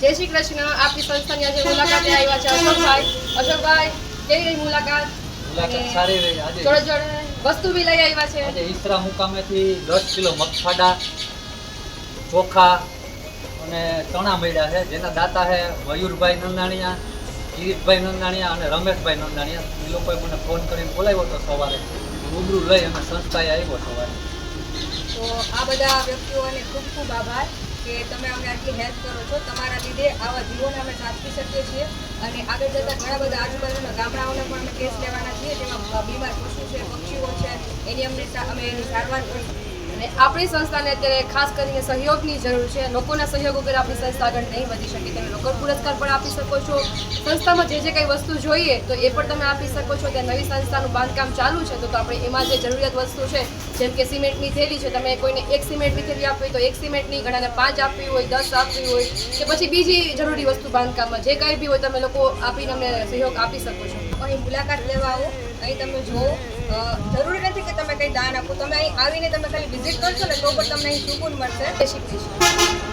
જય શ્રી કૃષ્ણ. આપની સંસ્થાની આજે મુલાકાતે આવ્યા છે અશોકભાઈ કેવી રહી મુલાકાત? સારી રહી. આજે જોડે જોડે વસ્તુ બી લઈ આવ્યા છે. આજે ઈસરા મુકામેથી 10 કિલો મગફાડા, ચોખા અને ચણા મળ્યા છે, જેના દાતા છે મયુરભાઈ નંદાણીયા, કિરીટભાઈ નંદાણીયા અને રમેશભાઈ નંદાણીયા. એ લોકોએ મને ફોન કરીને બોલાવ્યો હતો સવારે, રૂબરૂ લઈ અને સંસ્થાએ આવ્યો સવારે. તો આ બધા વ્યક્તિઓને ખૂબ ખૂબ આભાર કે તમે અમને આટલી હેલ્પ કરો છો. તમારા લીધે આવા જીવોને અમે સાચવી શકીએ છીએ અને આગળ જતાં ઘણા બધા આજુબાજુના ગામડાઓને પણ અમે કેસ લેવાના છીએ, જેમાં બીમાર પશુ છે, પક્ષીઓ છે, એની અમે એની સારવાર કરીશું. અને આપણી સંસ્થાને અત્યારે ખાસ કરીને સહયોગની જરૂર છે. લોકોના સહયોગ વગર આપણી સંસ્થા આગળ નહીં વધી શકે. તમે લોકલ પુરસ્કાર પણ આપી શકો છો. સંસ્થામાં જે કંઈ વસ્તુ જોઈએ તો એ પણ તમે આપી શકો છો. ત્યાં નવી સંસ્થાનું બાંધકામ ચાલુ છે, તો આપણે એમાં જે જરૂરિયાત વસ્તુ છે, જેમ કે સિમેન્ટની થેલી છે, તમે કોઈને 1 સિમેન્ટની થેલી આપવી હોય તો 1 સિમેન્ટની, ઘણાને 5 આપવી હોય, 10 આપવી હોય કે પછી બીજી જરૂરી વસ્તુ બાંધકામમાં જે કાંઈ બી હોય તમે લોકો આપીને અમને સહયોગ આપી શકો છો. અહીં મુલાકાત લેવા આવો, અહીં તમે જુઓ. જરૂરી નથી કે તમે કંઈ દાન આપો, તમે અહીં આવીને તમે ખાલી વિઝિટ કરશો ને તો પણ તમને અહીં સુકૂન મળશે. જય શ્રી કૃષ્ણ.